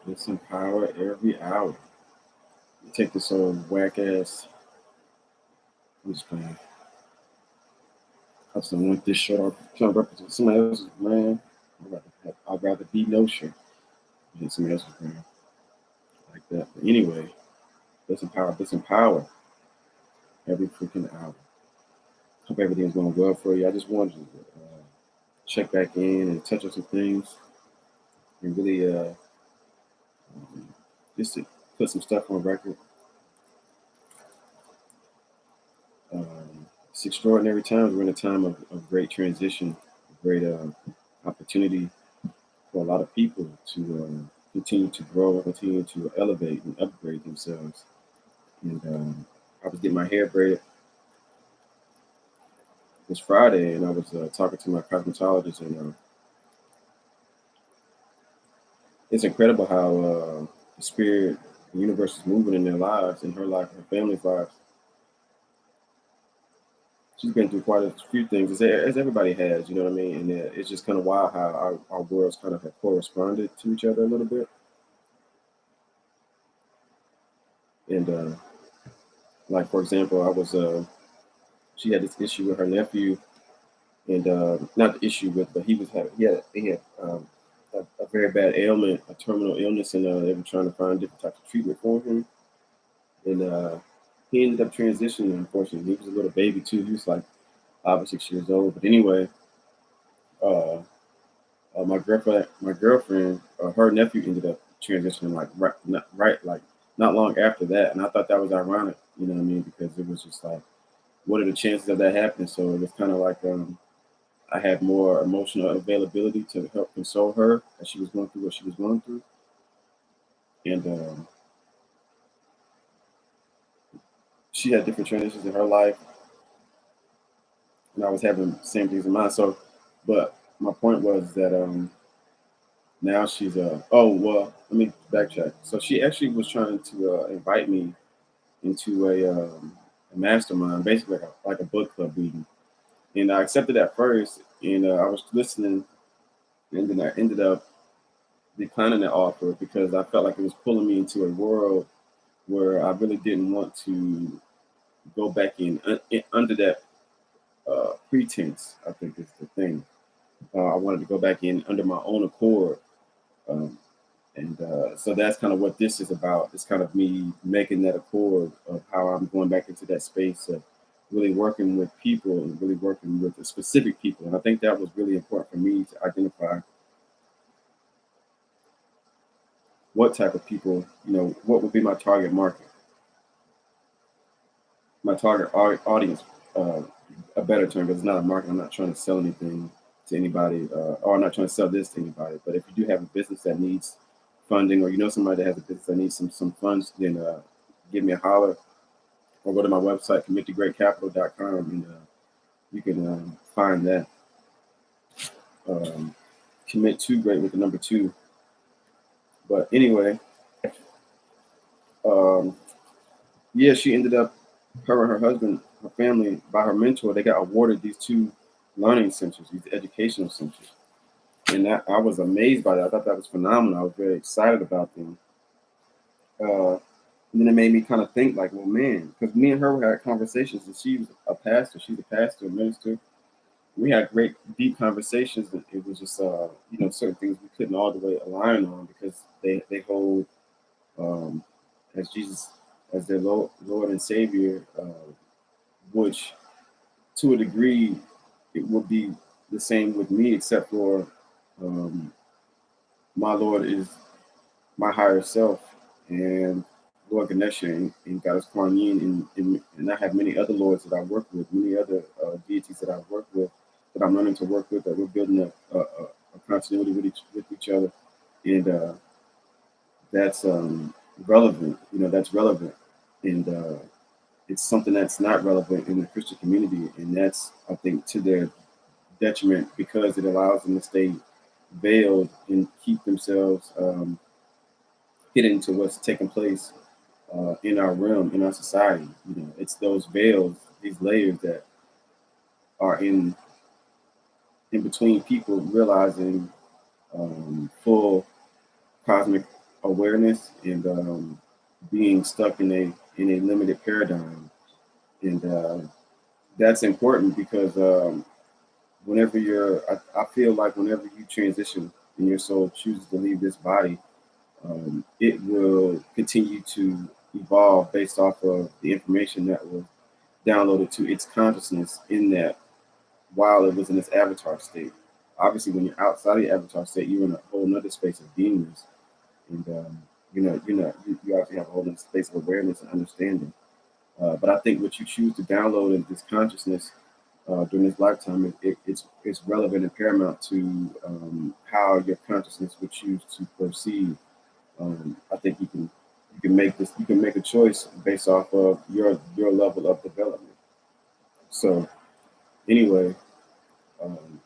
Blessing power every hour. You take this old whack ass. I'm just playing. I just don't want this shirt off. Trying to represent somebody else's brand. I'd rather be no shirt than somebody else's brand like that. But anyway, blessing power every freaking hour. Hope everything's going well for you. I just wanted to check back in and touch on some things and really just to put some stuff on record. It's extraordinary times. We're in a time of great transition, great opportunity for a lot of people to continue to grow, continue to elevate and upgrade themselves. And I was getting my hair braided this Friday, and I was talking to my cosmetologist, and it's incredible how the spirit, the universe is moving in their lives, in her life, her family's lives. She's been through quite a few things, as everybody has, you know what I mean? And it's just kind of wild how our worlds kind of have corresponded to each other a little bit. And like, for example, she had this issue with her nephew, and not the issue with, but he had a very bad ailment, a terminal illness, and they were trying to find different types of treatment for him. And he ended up transitioning, unfortunately. He was a little baby too. He was like 5 or 6 years old. But anyway, uh, my girlfriend, her nephew ended up transitioning like not long after that, and I thought that was ironic. You know what I mean? Because it was just like, what are the chances of that happening? So it was kind of like I had more emotional availability to help console her as she was going through what she was going through, and she had different transitions in her life, and I was having the same things in mind. So, but my point was that now she's oh well, let me backtrack. So she actually was trying to invite me into a mastermind, basically like a book club meeting, and I accepted at first, and I was listening, and then I ended up declining the offer because I felt like it was pulling me into a world where I really didn't want to go back in under that pretense. I think is the thing. I wanted to go back in under my own accord. Um, and so that's kind of what this is about. It's kind of me making that accord of how I'm going back into that space of really working with people and really working with the specific people. And I think that was really important for me to identify what type of people, what would be my target market, my target audience, uh, a better term, because it's not a market. I'm not trying to sell anything to anybody, or I'm not trying to sell this to anybody. But if you do have a business that needs funding, or you know somebody that has a business that needs some funds, then give me a holler, or go to my website, committogreatcapital.com, and you can find that. Um, commit to great with the number two. But anyway, um, yeah, she ended up, her and her husband, her family, by her mentor, they got awarded these two learning centers, these educational centers. And I was amazed by that. I thought that was phenomenal. I was very excited about them. And then it made me kind of think, like, well, man, because me and her had conversations, and she was a pastor. She's a pastor, a minister. We had great, deep conversations. And it was just, certain things we couldn't all the way align on because they hold um, as Jesus as their Lord and Savior, which to a degree it would be the same with me, except for um, my Lord is my higher self, and Lord Ganesha and Goddess Kuan Yin, and I have many other lords that I work with, many other deities that I work with, that I'm learning to work with, that we're building a continuity with each other, and that's relevant. That's relevant, and it's something that's not relevant in the Christian community, and that's, I think, to their detriment because it allows them to stay veiled and keep themselves hidden to what's taking place in our realm, in our society. It's those veils, these layers that are in between people realizing full cosmic awareness and being stuck in a limited paradigm. And that's important because whenever I feel like whenever you transition and your soul chooses to leave this body, it will continue to evolve based off of the information that was downloaded to its consciousness in that while it was in its avatar state. Obviously, when you're outside of the avatar state, you're in a whole nother space of beingness, and you obviously have a whole nother space of awareness and understanding. But I think what you choose to download in this consciousness during this lifetime, it's relevant and paramount to how your consciousness would choose to proceed. I think you can make this you can make a choice based off of your level of development. So anyway, um,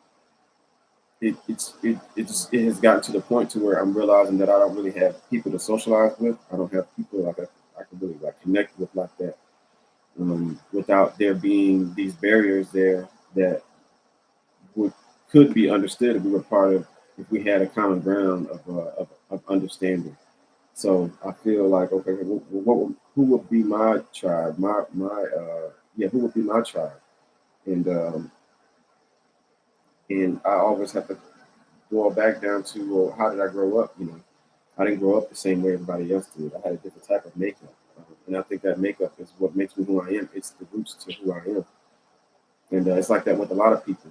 it has gotten to the point to where I'm realizing that I don't really have people to socialize with. I don't have people like I can really like connect with like that without there being these barriers there that would could be understood if we were part of if we had a common ground of understanding. So I feel like okay, who would be my tribe? Who would be my tribe? And I always have to boil back down to well, how did I grow up? You know, I didn't grow up the same way everybody else did. I had a different type of makeup, and I think that makeup is what makes me who I am. It's the roots to who I am, and it's like that with a lot of people.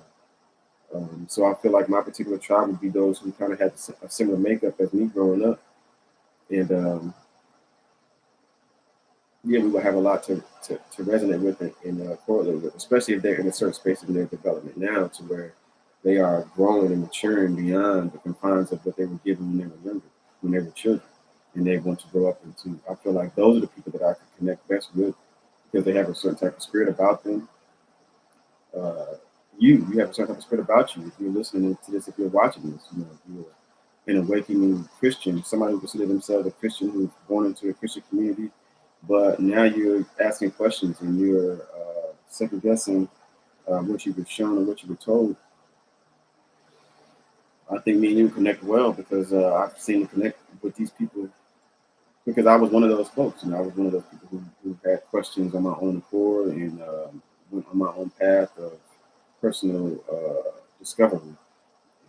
So I feel like my particular tribe would be those who kind of had a similar makeup as me growing up, and yeah, we will have a lot to resonate with and correlate with, especially if they're in a certain space in their development now, to where they are growing and maturing beyond the confines of what they were given when they were younger, when they were children, and they want to grow up into. I feel like those are the people that I can connect best with because they have a certain type of spirit about them. Uh, you have a certain type of spirit about you. If you're listening to this, if you're watching this, you know, if you're an awakening Christian, somebody who considers themselves a Christian who's born into a Christian community, but now you're asking questions and you're second guessing what you were shown or what you were told. I think me and you connect well because I've seen you connect with these people because I was one of those folks. You know, I was one of those people who had questions on my own accord and went on my own path of personal discovery.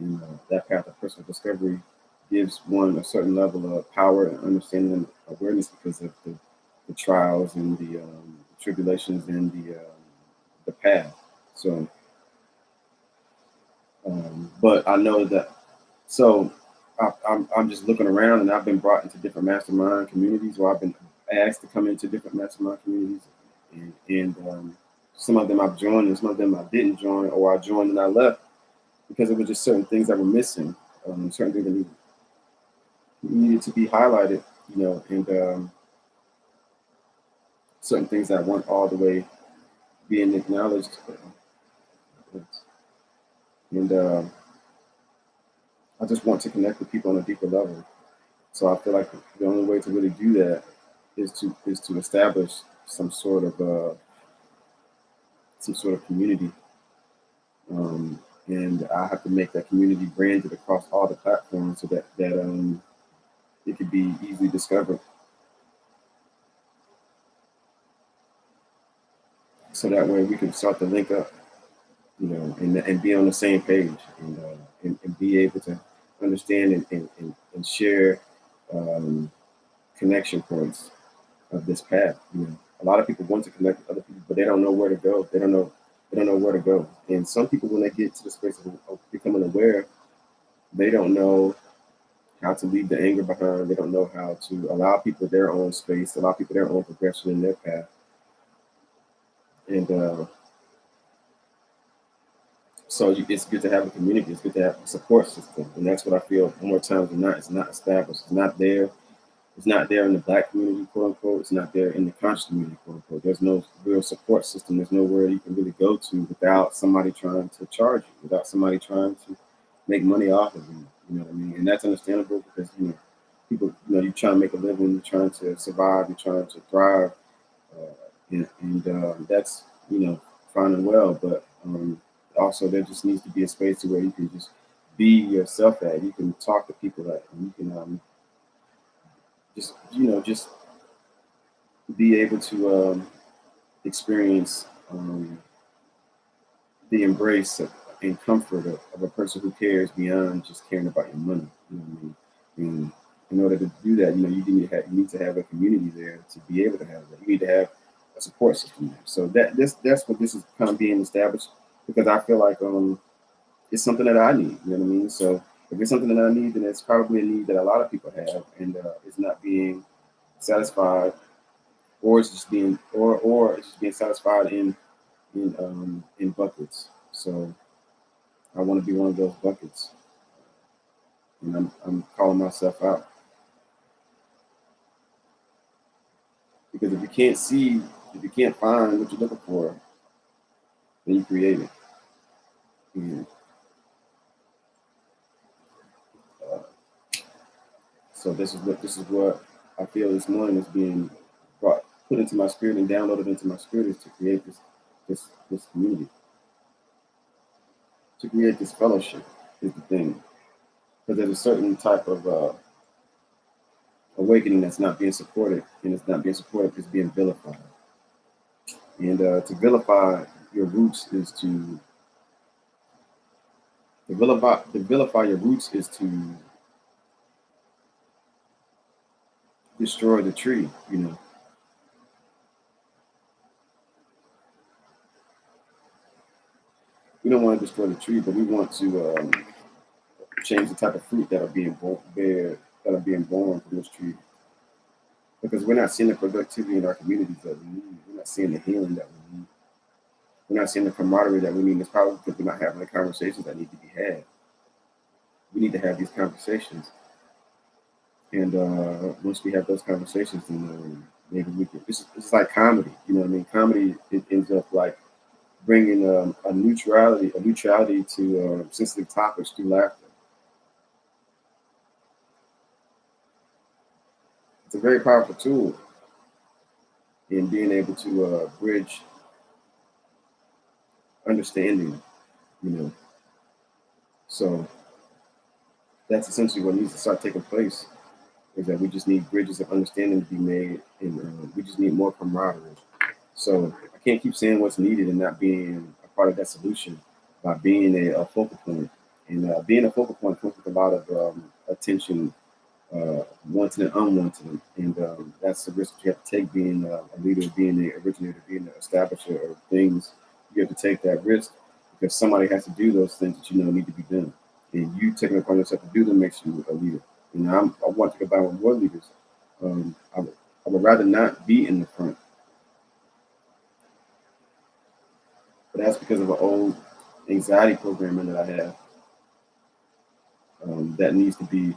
And that path of personal discovery gives one a certain level of power and understanding and awareness because of the trials and the tribulations and the path. So, but I know that. So I'm just looking around, and I've been brought into different mastermind communities, or I've been asked to come into different mastermind communities, and some of them I've joined, and some of them I didn't join, or I joined and I left because it was just certain things that were missing, certain things that needed to be highlighted, you know, and certain things that weren't all the way being acknowledged, and I just want to connect with people on a deeper level. So I feel like the only way to really do that is to establish some sort of community, and I have to make that community branded across all the platforms so that it could be easily discovered. So that way we can start to link up, you know, and be on the same page and be able to understand and share um, connection points of this path. You know, a lot of people want to connect with other people, but they don't know where to go. They don't know where to go. And some people, when they get to the space of becoming aware, they don't know how to leave the anger behind. They don't know how to allow people their own space, allow people their own progression in their path. And it's good to have a community. It's good to have a support system, and that's what I feel more times than not. It's not established. It's not there. It's not there in the black community, quote unquote. It's not there in the conscious community, quote unquote. There's no real support system. There's nowhere you can really go to without somebody trying to charge you, without somebody trying to make money off of you. You know what I mean? And that's understandable because people, you're trying to make a living, you're trying to survive, you're trying to thrive, and that's fine and well. But also, there just needs to be a space to where you can just be yourself at. You can talk to people that you can. just be able to experience the embrace and comfort of a person who cares beyond just caring about your money. You know what I mean? And in order to do that, you need to have a community there to be able to have that. You need to have a support system there. So that's what this is kind of being established, because I feel like it's something that I need. You know what I mean? So if it's something that I need, then it's probably a need that a lot of people have, and it's not being satisfied, or it's just being satisfied in buckets. So I want to be one of those buckets, and I'm calling myself out, because if you can't find what you're looking for, then you create it. And uh, so this is what I feel this morning is being put into my spirit and downloaded into my spirit, is to create this community, to create this fellowship is the thing, because there's a certain type of awakening that's not being supported, and it's not being supported, it's being vilified. And to vilify your roots is to vilify your roots is to destroy the tree. We don't want to destroy the tree, but we want to change the type of fruit that are being born from this tree, because we're not seeing the productivity in our communities that we need. We're not seeing the healing that we need. We're not seeing the camaraderie that we need. It's probably because we're not having the conversations that need to be had. We need to have these conversations, and once we have those conversations, then maybe we can. It's like comedy. You know what I mean? Comedy, it ends up like bringing a neutrality to sensitive topics through laughter. It's a very powerful tool in being able to bridge understanding. You know, so that's essentially what needs to start taking place. Is that we just need bridges of understanding to be made, and we just need more camaraderie. So I can't keep saying what's needed and not being a part of that solution by being a focal point. And being a focal point comes with a lot of attention, wanted and unwanted. And that's the risk you have to take, being a leader, being the originator, being the establisher of things. You have to take that risk, because somebody has to do those things that you know need to be done. And you taking it upon yourself to do them makes you a leader. And I want to go back with more leaders. I would rather not be in the front, but that's because of an old anxiety programming that I have, that needs to be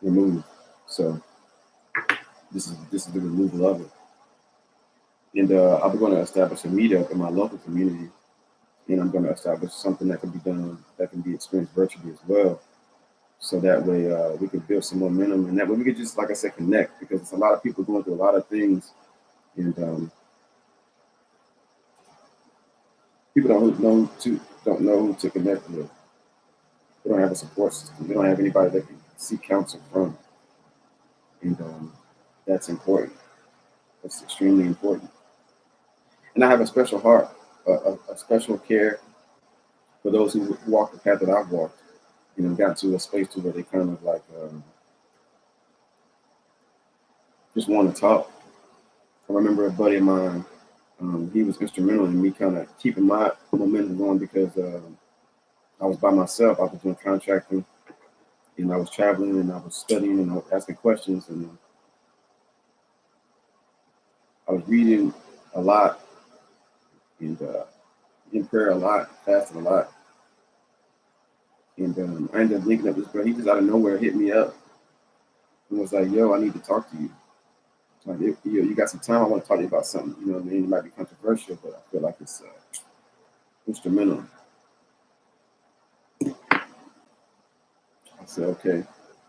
removed. So this is the removal of it. And I'm going to establish a meetup in my local community, and I'm going to establish something that can be done, that can be experienced virtually as well. So that way we can build some momentum, and that way we can just, like I said, connect, because it's a lot of people going through a lot of things, and people don't know who to connect with. They don't have a support system. They don't have anybody that can seek counsel from, and that's important. That's extremely important. And I have a special heart, a special care for those who walk the path that I've walked. Got to a space to where they kind of like just want to talk. I remember a buddy of mine. He was instrumental in me kind of keeping my momentum going, because I was by myself. I was doing contracting, and I was traveling, and I was studying, and I was asking questions, and I was reading a lot, and in prayer a lot, fasting a lot. And I ended up linking up with this girl. He just out of nowhere hit me up and was like, "Yo, I need to talk to you. Like, if you got some time, I want to talk to you about something. You know what I mean? It might be controversial, but I feel like it's instrumental." I said, "Okay."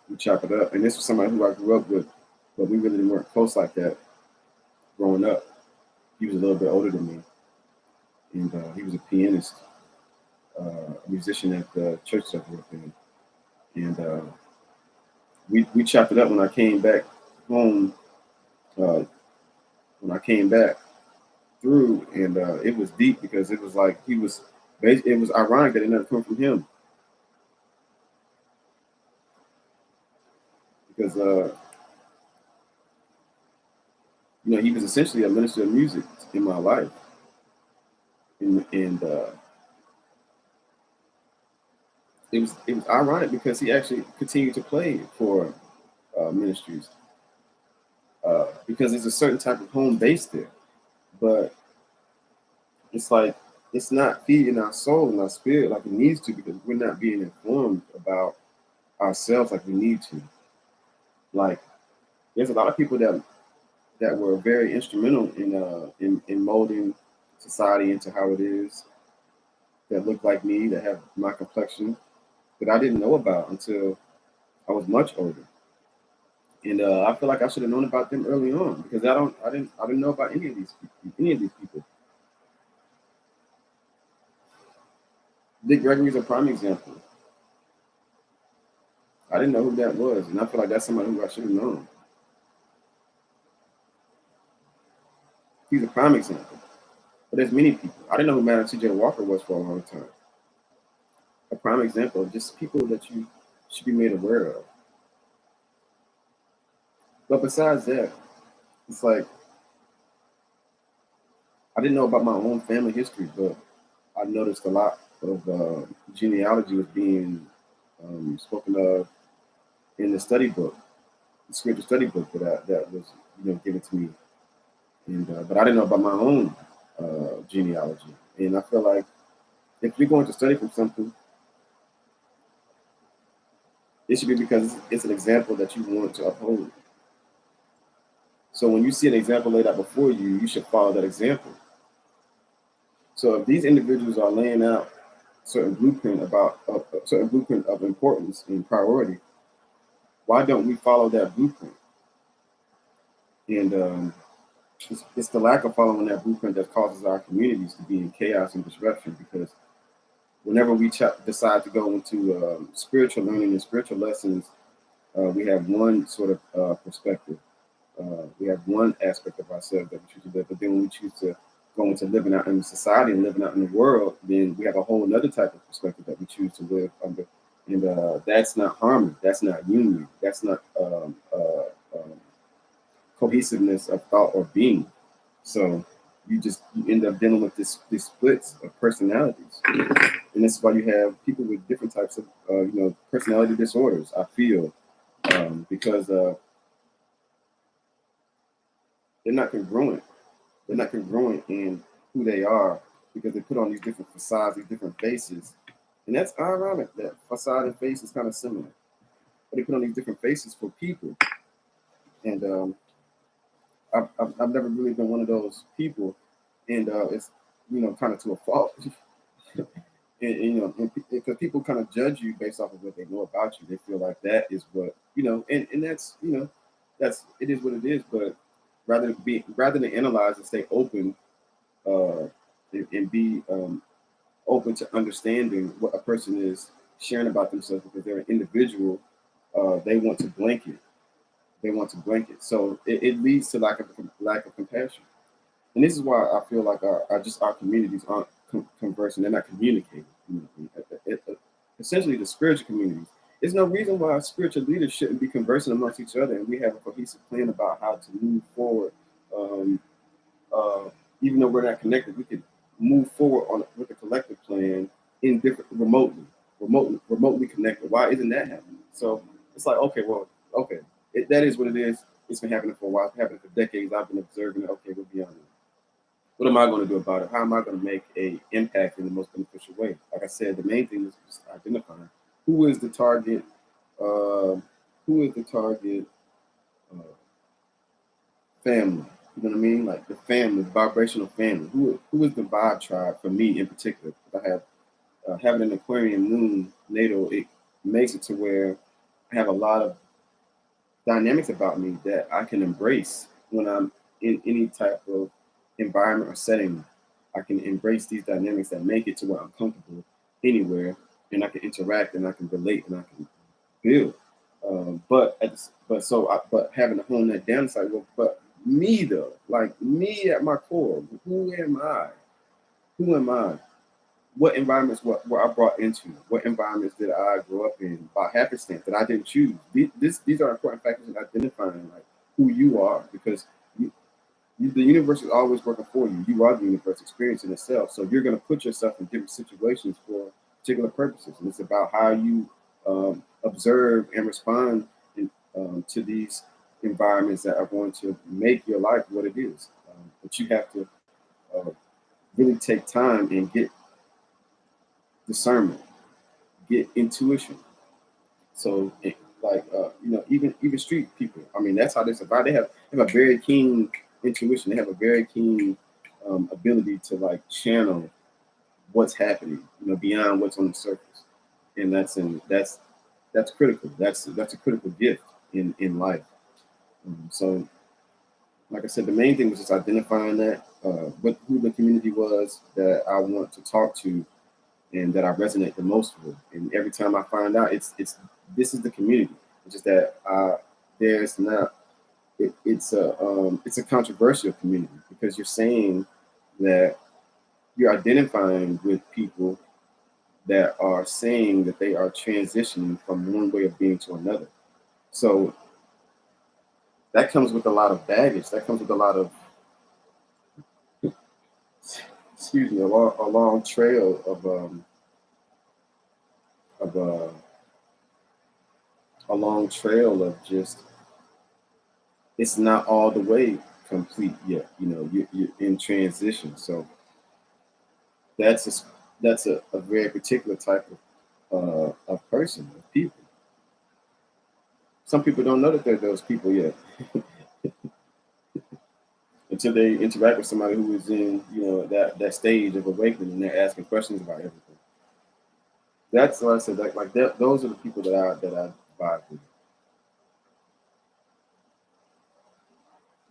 We chop it up. And this was somebody who I grew up with, but we really weren't close like that growing up. He was a little bit older than me, and he was a pianist, a musician at the church that I grew up in. And we chopped it up when I came back home. Uh, when I came back through, and it was deep because it was like he was. It was ironic that it never come from him because he was essentially a minister of music in my life, and it was ironic because he actually continued to play for ministries because there's a certain type of home base there, but it's like it's not feeding our soul and our spirit like it needs to because we're not being informed about ourselves like we need to. Like there's a lot of people that were very instrumental in molding society into how it is, that look like me, that have my complexion, that I didn't know about until I was much older. And I feel like I should have known about them early on because I didn't know about any of these people. Dick Gregory is a prime example. I didn't know who that was, and I feel like that's somebody who I should have known. He's a prime example. But there's many people. I didn't know who Madam C.J. Walker was for a long time. A prime example of just people that you should be made aware of. But besides that, it's like I didn't know about my own family history, but I noticed a lot of genealogy was being spoken of in the study book, the scripture study book that was given to me, and but I didn't know about my own genealogy, and I feel like if you're going to study from something, it should be because it's an example that you want to uphold. So when you see an example laid out before you, you should follow that example. So if these individuals are laying out certain blueprint of importance and priority, why don't we follow that blueprint? And it's the lack of following that blueprint that causes our communities to be in chaos and disruption. Because whenever we decide to go into spiritual learning and spiritual lessons, we have one sort of perspective. We have one aspect of ourselves that we choose to live. But then when we choose to go into living out in society and living out in the world, then we have a whole another type of perspective that we choose to live under. And that's not harmony. That's not union. That's not cohesiveness of thought or being. So you end up dealing with these splits of personalities, and this is why you have people with different types of personality disorders. I feel because they're not congruent. They're not congruent in who they are because they put on these different facades, these different faces, and that's ironic that facade and face is kind of similar. But they put on these different faces for people, and I've never really been one of those people, and it's kind of to a fault. And because people kind of judge you based off of what they know about you, they feel like that is what and that's that's it is what it is. But rather than analyze and stay open, uh, and be open to understanding what a person is sharing about themselves because they're an individual, they want to blanket. They want to blanket. So it leads to lack of compassion. And this is why I feel like our communities aren't conversing. They're not communicating. Essentially, the spiritual communities. There's no reason why spiritual leaders shouldn't be conversing amongst each other, and we have a cohesive plan about how to move forward. Um, Even though we're not connected, we could move forward on with a collective plan in different remotely connected. Why isn't that happening? So it's like, okay, well, okay, that is what it is. It's been happening for a while. It's been happening for decades. I've been observing it. Okay, we're beyond it. What am I going to do about it? How am I going to make a impact in the most beneficial way? Like I said, the main thing is just identifying who is the target, uh, who is the target uh, family. You know what I mean? Like the family, the vibrational family. Who is the vibe tribe for me in particular? I have having an Aquarian moon natal. It makes it to where I have a lot of dynamics about me that I can embrace when I'm in any type of environment or setting. I can embrace these dynamics that make it to where I'm comfortable anywhere, and I can interact and I can relate and I can build. But having to hone that down, it's like, well, but me though, like me at my core, who am I? Who am I? What environments were I brought into? What environments did I grow up in by happenstance that I didn't choose? These are important factors in identifying like who you are, because the universe is always working for you. You are the universe experiencing itself. So you're going to put yourself in different situations for particular purposes. And it's about how you observe and respond to these environments that are going to make your life what it is. But you have to uh, really take time and get discernment, get intuition. So, even street people. I mean, that's how they survive. They have a very keen intuition. They have a very keen ability to like channel what's happening, beyond what's on the surface, and that's critical. That's a critical gift in life. So, like I said, the main thing was just identifying that what who the community was that I want to talk to and that I resonate the most with. And every time I find out, it's this is the community. It's just that there's not. It's a controversial community because you're saying that you're identifying with people that are saying that they are transitioning from one way of being to another. So that comes with a lot of baggage. That comes with a lot of, excuse me, a long trail of a long trail of just it's not all the way complete yet. You're in transition. So that's a that's a very particular type of person, of people. Some people don't know that they're those people yet until they interact with somebody who is in that stage of awakening and they're asking questions about everything. That's why I said that those are the people that I vibe with.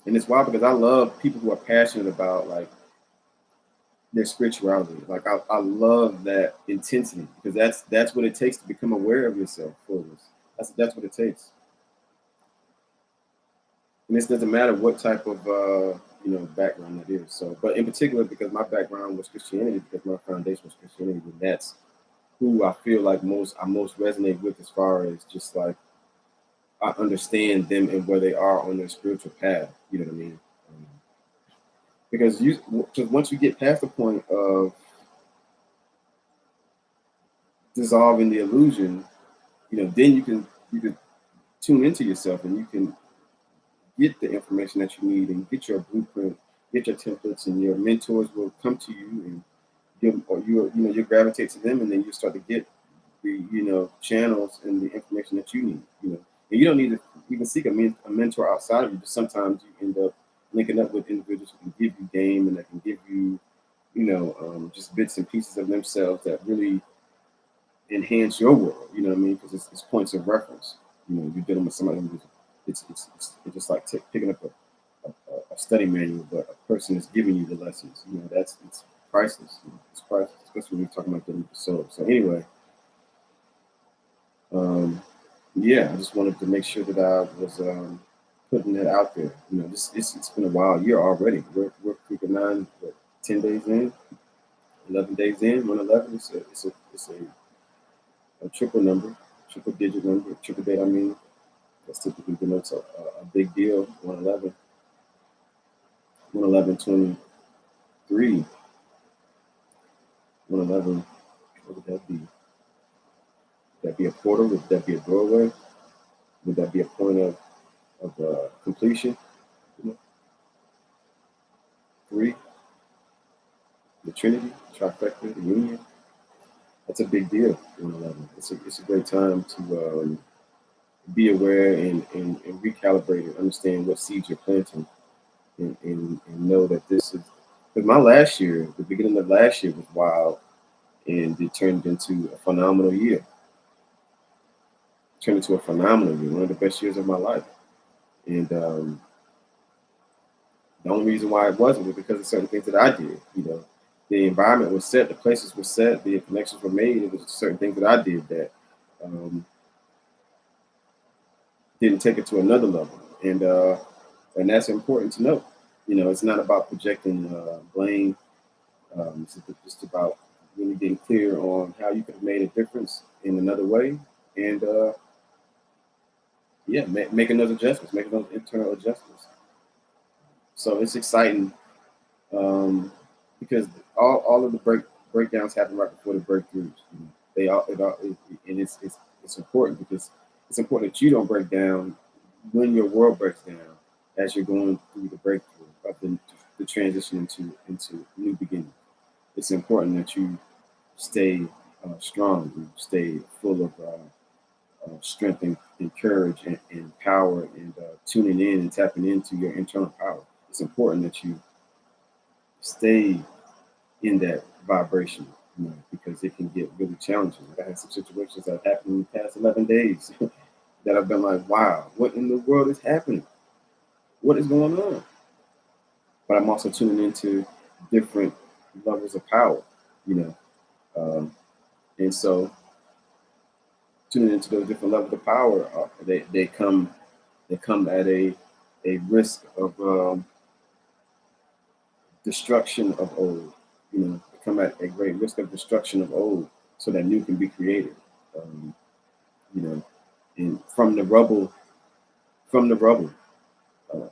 And it's wild because I love people who are passionate about like their spirituality. Like I love that intensity because that's what it takes to become aware of yourself fully. That's what it takes. And this doesn't matter what type of background it is. So, but in particular, because my background was Christianity, because my foundation was Christianity, and that's who I feel like most resonate with as far as just like I understand them and where they are on their spiritual path. You know what I mean? Um, because once you get past the point of dissolving the illusion, then you can tune into yourself and you can get the information that you need and get your blueprint, get your templates, and your mentors will come to you and give, or you gravitate to them, and then you start to get the channels and the information that you need. And you don't need to even seek a mentor outside of you. But sometimes you end up linking up with individuals who can give you game and that can give you just bits and pieces of themselves that really enhance your world. You know what I mean? Because it's points of reference. You're dealing with somebody who it's just like picking up a study manual, but a person is giving you the lessons. It's priceless. It's priceless, especially when you're talking about getting the soul. So anyway, um, yeah, I just wanted to make sure that I was putting that out there. It's been a wild year already. We're freaking 10 days in, 11 days in, 111. It's a triple number, triple digit number, triple date. I mean, that's typically denotes a big deal. 111, 111, 23, 111. What would that be? Would that be a portal? Would that be a doorway? Would that be a point of completion? You know, three, the Trinity, trifecta, the union. That's a big deal. 111. It's a great time to be aware and recalibrate and understand what seeds you're planting and know that this is because my last year, the beginning of last year was wild and it turned into a phenomenal year. Turned into a phenomenal year, one of the best years of my life. And the only reason why it wasn't was because of certain things that I did. The environment was set, the places were set, the connections were made. It was certain things that I did that um, didn't take it to another level, and that's important to know. It's not about projecting blame. It's just about really being clear on how you could have made a difference in another way, and yeah, making those adjustments, making those internal adjustments. So it's exciting, um, because all of the breakdowns happen right before the breakthroughs. They and it's important because it's important that you don't break down when your world breaks down as you're going through the breakthrough of the transition into new beginning. It's important that you stay strong, you stay full of strength and courage and power, and tuning in and tapping into your internal power. It's important that you stay in that vibration, because it can get really challenging. I had some situations that happened in the past 11 days that I've been like, wow, what in the world is happening? What is going on? But I'm also tuning into different levels of power, you know. And so tuning into those different levels of power, they come at a risk of destruction of old. They come at a great risk of destruction of old, so that new can be created. Um, you know, and from the rubble. Uh,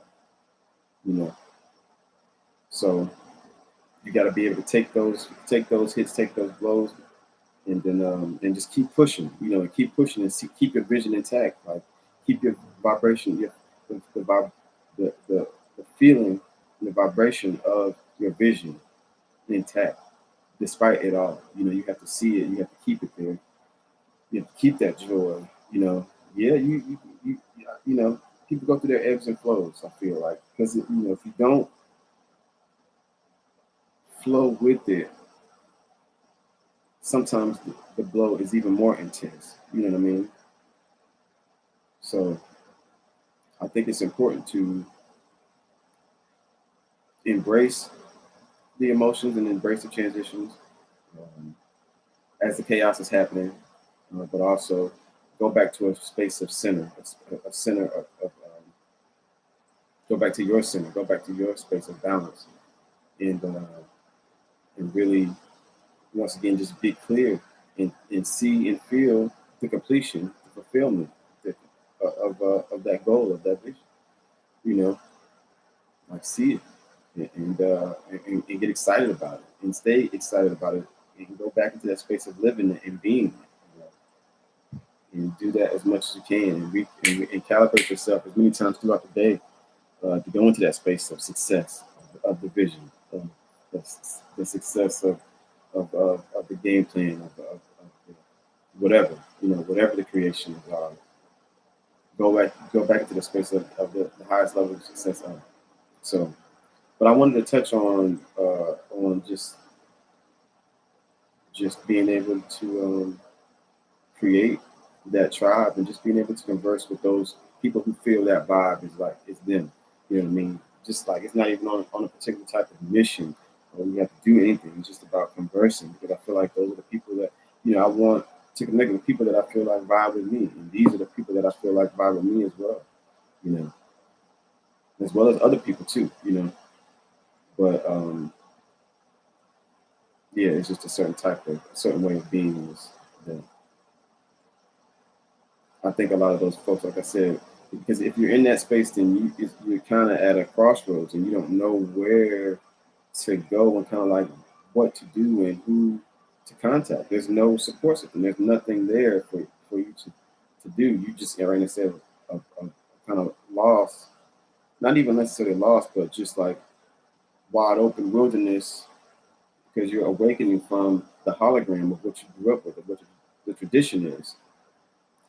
you know, so you got to be able to take those hits, take those blows, and then and just keep pushing. And keep pushing and keep your vision intact. Like keep your vibration, the feeling, and the vibration of your vision intact, despite it all. You have to see it. You have to keep it there. You have to keep that joy. Yeah, people go through their ebbs and flows. I feel like because if you don't flow with it, sometimes the blow is even more intense. You know what I mean? So I think it's important to embrace the emotions and embrace the transitions, um, as the chaos is happening, but also go back to a space of center, a center go back to your center, go back to your space of balance, and really, once again, just be clear and see and feel the completion, the fulfillment of that goal, of that vision. You know, like see it and get excited about it and stay excited about it and go back into that space of living and being, and do that as much as you can and calibrate yourself as many times throughout the day, to go into that space of success, of the vision, of the success of the game plan, of whatever, whatever the creations are. Go back into the space of the highest level of success of. So, but I wanted to touch on just being able to create that tribe and just being able to converse with those people who feel that vibe is like it's them. You know what I mean? Just like it's not even on a particular type of mission or you have to do anything. It's just about conversing, because I feel like those are the people that I want to connect with, people that I feel like vibe with me, and these are the people that I feel like vibe with me as well. You know, as well as other people too. But yeah, it's just a certain way of being is that I think a lot of those folks, like I said, because if you're in that space, then you're kind of at a crossroads and you don't know where to go and kind of like what to do and who to contact. There's no support system. There's nothing there for you to do. You just, like I said, a kind of lost, not even necessarily lost, but just like wide open wilderness, because you're awakening from the hologram of what you grew up with, of what the tradition is.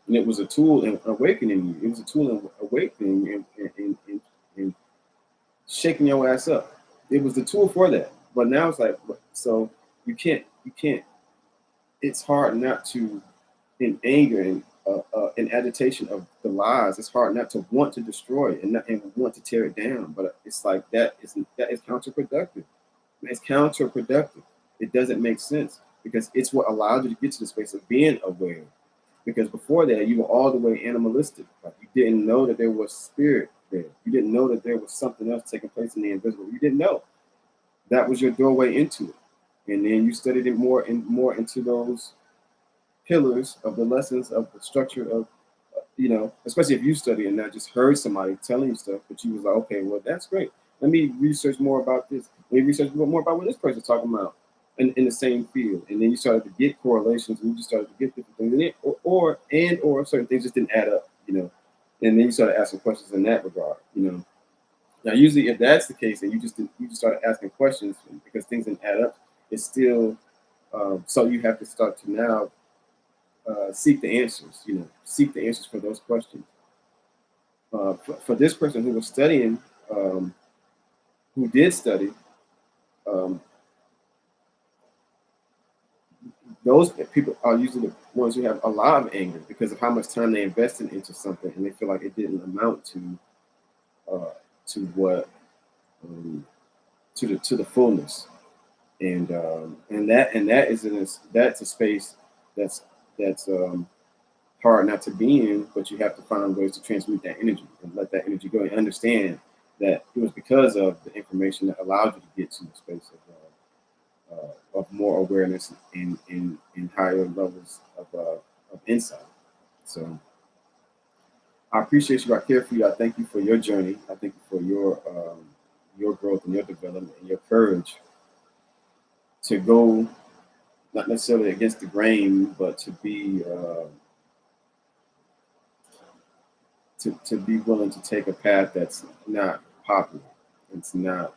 And it was a tool in awakening you. It was a tool in awakening you and shaking your ass up. It was the tool for that. But now it's like, so you can't. It's hard not to, in anger and in agitation of the lies. It's hard not to want to destroy it and want to tear it down. But it's like that is counterproductive. It's counterproductive. It doesn't make sense because it's what allowed you to get to the space of being aware, Because before that, you were all the way animalistic. Like you didn't know that there was spirit there. You didn't know that there was something else taking place in the invisible. You didn't know. That was your doorway into it. And then you studied it more into those pillars of the lessons of the structure of, especially if you study and not just heard somebody telling you stuff, but you was like, okay, well, that's great. Let me research more about this. Let me research more about what this person's talking about in the same field. And then you started to get correlations and you just started to get different things. And or certain things just didn't add up. And then you started asking questions in that regard. Now, usually, if that's the case, and you just started asking questions because things didn't add up, it's still so you have to start to now seek the answers. Seek the answers for those questions. For this person who was studying, who did study, um, those people are usually the ones who have a lot of anger because of how much time they invested into something, and they feel like it didn't amount uh, to what to the fullness. And that is that's a space that's that's hard not to be in, but you have to find ways to transmute that energy and let that energy go and understand that it was because of the information that allowed you to get to the space of more awareness in higher levels of insight. So I appreciate you. I care for you. I thank you for your journey. I thank you for your growth and your development and your courage to go not necessarily against the grain, but to be willing to take a path that's not popular. It's not.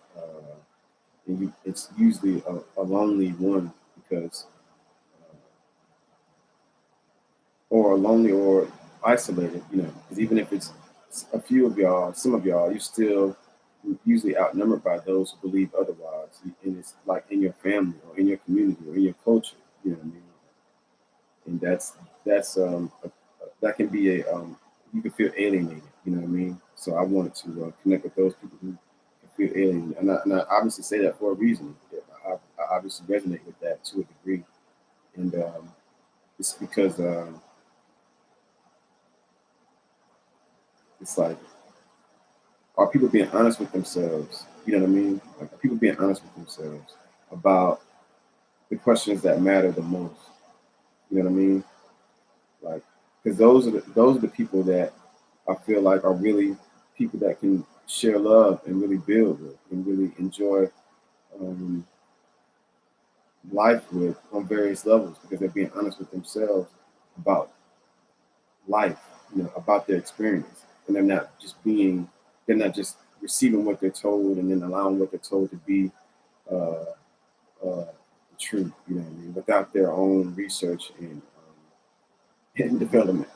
It's usually a lonely one because, or lonely or isolated. Because even if it's a few of y'all, some of y'all, you're still usually outnumbered by those who believe otherwise. And it's like in your family or in your community or in your culture. You know what I mean? And that can be you can feel alienated. You know what I mean? So I wanted to connect with those people who feel alienated, and I obviously say that for a reason. Yeah, I obviously resonate with that to a degree, and it's because it's like, are people being honest with themselves? You know what I mean? Like, are people being honest with themselves about the questions that matter the most? You know what I mean? Like, because those are the people that I feel like are really people that can share love and really build with and really enjoy um, life with on various levels because they're being honest with themselves about life, about their experience, and they're not just receiving what they're told and then allowing what they're told to be uh, the truth. You know what I mean? Without their own research and development,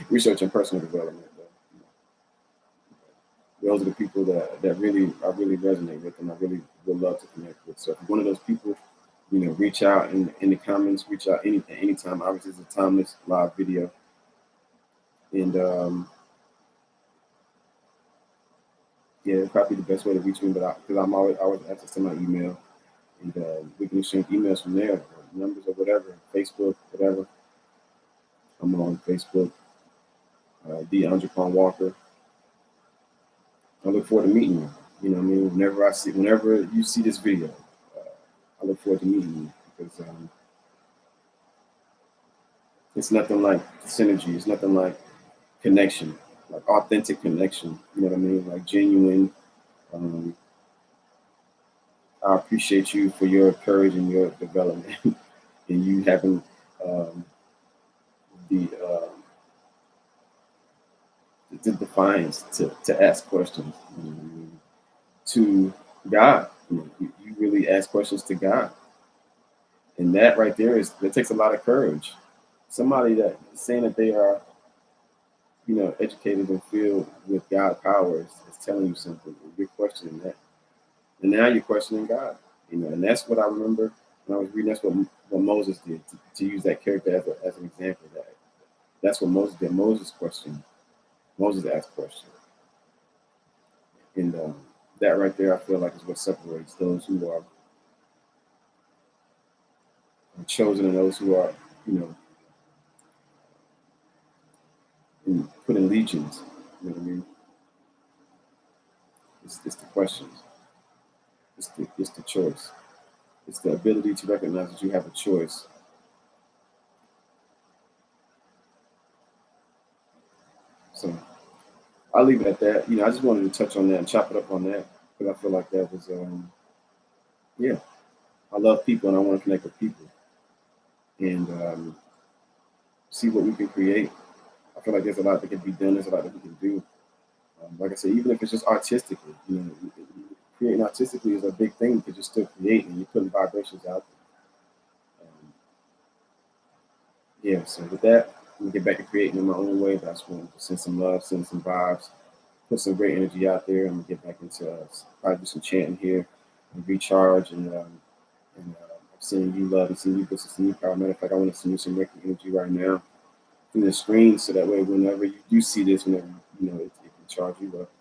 research and personal development. Those are the people that really I really resonate with and I really would love to connect with. So if you're one of those people, reach out in the comments, reach out anytime. Obviously, it's a timeless live video, and yeah, probably the best way to reach me. But because I'm always access to my email, and we can exchange emails from there, or numbers or whatever, Facebook, whatever. I'm on Facebook, D. Andrepon Walker. I look forward to meeting you. You know what I mean? Whenever you see this video, I look forward to meeting you because it's nothing like synergy. It's nothing like connection, like authentic connection. You know what I mean? Like genuine. Um, I appreciate you for your courage and your development, and you having um, the the defiance to ask questions to God. You really ask questions to God, and that right there that takes a lot of courage. Somebody that saying that they are educated and filled with God powers is telling you something. And you're questioning that, and now you're questioning God. And that's what I remember when I was reading. That's what Moses did to use that character as an example. That's what Moses did. Moses questioned. Moses asked questions, and that right there, I feel like is what separates those who are chosen and those who are, you know, put in legions. You know what I mean? It's the questions. It's the choice. It's the ability to recognize that you have a choice. So I'll leave it at that. I just wanted to touch on that and chop it up on that because I feel like that was, yeah. I love people and I want to connect with people and see what we can create. I feel like there's a lot that can be done. There's a lot that we can do. Like I said, even if it's just artistically, creating artistically is a big thing because you're still creating. You're putting vibrations out there. Yeah. So with that, I'm gonna get back to creating in my own way. But I just want to send some love, send some vibes, put some great energy out there. I'm gonna get back into probably do some chanting here and recharge I'm sending you love and sending you business and you power. Matter of fact, I want to send you some Reiki energy right now through the screen so that way whenever you do see this, whenever it can charge you up.